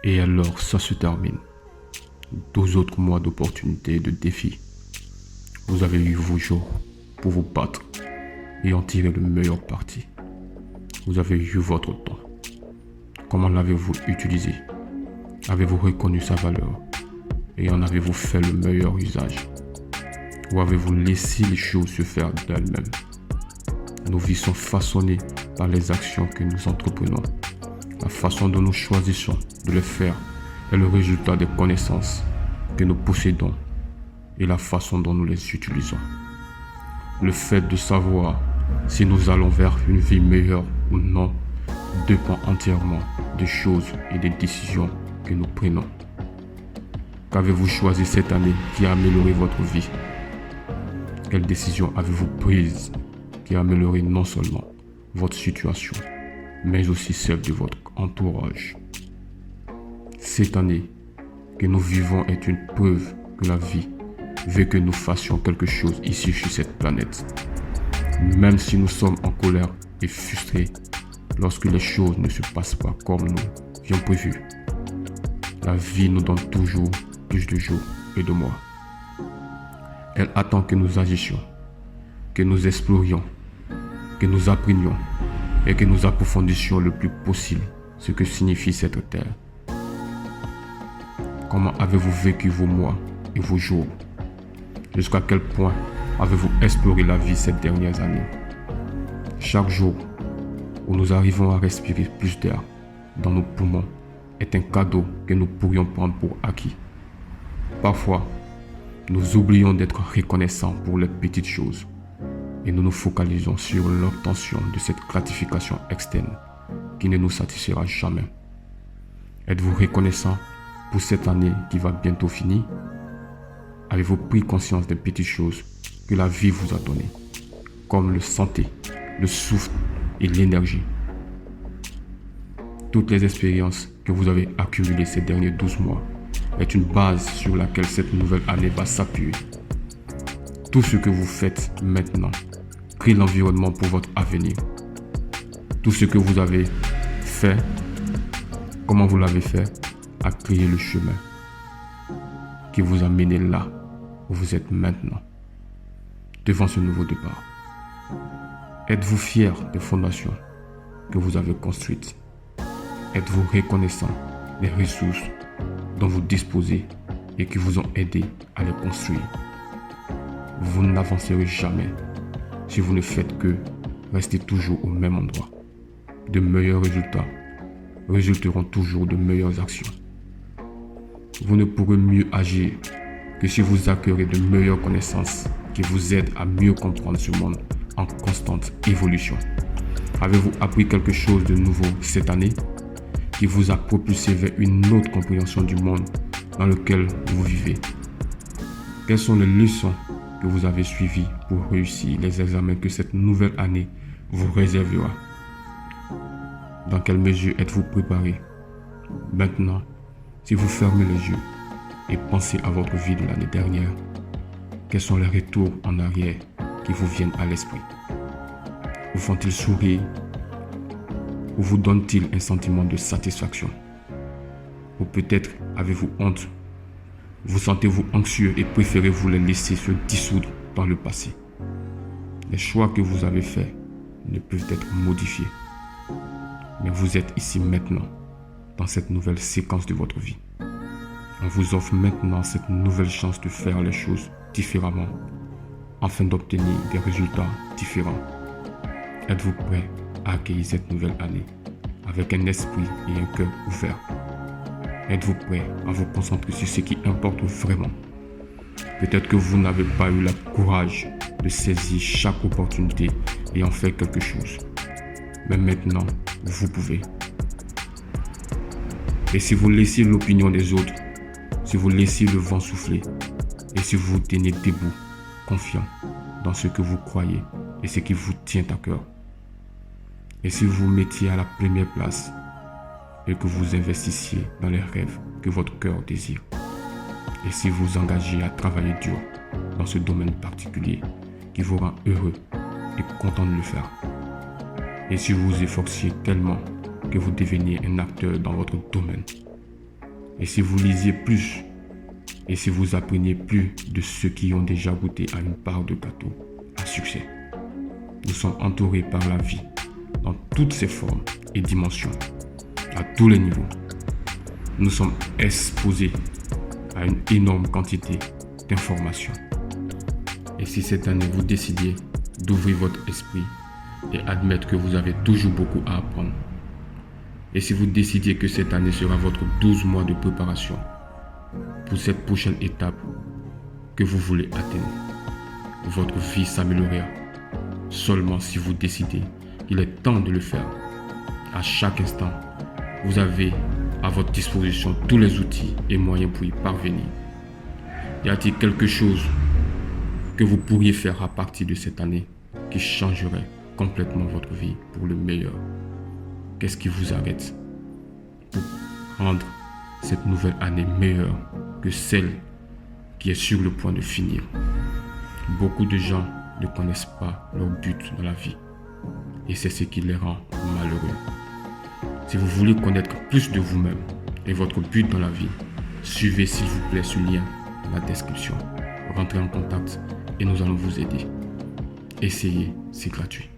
Et alors, ça se termine. 12 autres mois d'opportunités et de défis. Vous avez eu vos jours pour vous battre et en tirer le meilleur parti. Vous avez eu votre temps. Comment l'avez-vous utilisé? Avez-vous reconnu sa valeur? Et en avez-vous fait le meilleur usage? Ou avez-vous laissé les choses se faire d'elles-mêmes? Nos vies sont façonnées par les actions que nous entreprenons. La façon dont nous choisissons de les faire est le résultat des connaissances que nous possédons et la façon dont nous les utilisons. Le fait de savoir si nous allons vers une vie meilleure ou non dépend entièrement des choses et des décisions que nous prenons. Qu'avez-vous choisi cette année qui a amélioré votre vie? Quelles décisions avez-vous prises qui a amélioré non seulement votre situation, mais aussi celle de votre entourage? Cette année que nous vivons est une preuve que la vie veut que nous fassions quelque chose ici sur cette planète. Même si nous sommes en colère et frustrés lorsque les choses ne se passent pas comme nous avions prévu, la vie nous donne toujours plus de jours et de mois. Elle attend que nous agissions, que nous explorions, que nous apprenions et que nous approfondissions le plus possible ce que signifie cette terre. Comment avez-vous vécu vos mois et vos jours? Jusqu'à quel point avez-vous exploré la vie ces dernières années? Chaque jour où nous arrivons à respirer plus d'air dans nos poumons est un cadeau que nous pourrions prendre pour acquis. Parfois, nous oublions d'être reconnaissants pour les petites choses et nous nous focalisons sur l'obtention de cette gratification externe qui ne nous satisfera jamais. Êtes-vous reconnaissant pour cette année qui va bientôt finir? Avez-vous pris conscience des petites choses que la vie vous a données, comme le santé, le souffle et l'énergie? Toutes les expériences que vous avez accumulées ces derniers 12 mois est une base sur laquelle cette nouvelle année va s'appuyer. Tout ce que vous faites maintenant crée l'environnement pour votre avenir. Tout ce que vous avez fait, comment vous l'avez fait, a créé le chemin qui vous a mené là où vous êtes maintenant, devant ce nouveau départ. Êtes-vous fier des fondations que vous avez construites? Êtes-vous reconnaissant des ressources dont vous disposez et qui vous ont aidé à les construire? Vous n'avancerez jamais si vous ne faites que rester toujours au même endroit. De meilleurs résultats résulteront toujours de meilleures actions. Vous ne pourrez mieux agir que si vous acquérez de meilleures connaissances qui vous aident à mieux comprendre ce monde en constante évolution. Avez-vous appris quelque chose de nouveau cette année qui vous a propulsé vers une autre compréhension du monde dans lequel vous vivez? Quelles sont les leçons que vous avez suivies pour réussir les examens que cette nouvelle année vous réservera? Dans quelle mesure êtes-vous préparé? Maintenant, si vous fermez les yeux et pensez à votre vie de l'année dernière, quels sont les retours en arrière qui vous viennent à l'esprit? Vous font-ils sourire? Ou vous donnent-ils un sentiment de satisfaction? Ou peut-être avez-vous honte? Vous sentez-vous anxieux et préférez-vous les laisser se dissoudre dans le passé? Les choix que vous avez faits ne peuvent être modifiés. Mais vous êtes ici maintenant, dans cette nouvelle séquence de votre vie. On vous offre maintenant cette nouvelle chance de faire les choses différemment, afin d'obtenir des résultats différents. Êtes-vous prêt à accueillir cette nouvelle année avec un esprit et un cœur ouverts? Êtes-vous prêt à vous concentrer sur ce qui importe vraiment? Peut-être que vous n'avez pas eu le courage de saisir chaque opportunité et en faire quelque chose. Mais maintenant, vous pouvez. Et si vous laissez l'opinion des autres, si vous laissez le vent souffler, et si vous vous tenez debout, confiant dans ce que vous croyez et ce qui vous tient à cœur, et si vous vous mettiez à la première place et que vous investissiez dans les rêves que votre cœur désire, et si vous vous engagez à travailler dur dans ce domaine particulier qui vous rend heureux et content de le faire, et si vous vous efforciez tellement que vous deveniez un acteur dans votre domaine, Et si vous lisiez plus, et si vous appreniez plus de ceux qui ont déjà goûté à une part de gâteau à succès. Nous sommes entourés par la vie dans toutes ses formes et dimensions, à tous les niveaux. Nous sommes exposés à une énorme quantité d'informations. Et si cette année vous décidiez d'ouvrir votre esprit et admettre que vous avez toujours beaucoup à apprendre, et si vous décidiez que cette année sera votre 12 mois de préparation pour cette prochaine étape que vous voulez atteindre, votre vie s'améliorera seulement si vous décidez qu'il est temps de le faire. À chaque instant, vous avez à votre disposition tous les outils et moyens pour y parvenir. Y a-t-il quelque chose que vous pourriez faire à partir de cette année qui changerait complètement votre vie pour le meilleur? Qu'est-ce qui vous arrête pour rendre cette nouvelle année meilleure que celle qui est sur le point de finir? Beaucoup de gens ne connaissent pas leur but dans la vie et c'est ce qui les rend malheureux. Si vous voulez connaître plus de vous-même et votre but dans la vie, suivez s'il vous plaît ce lien dans la description. Rentrez en contact et nous allons vous aider. Essayez, c'est gratuit.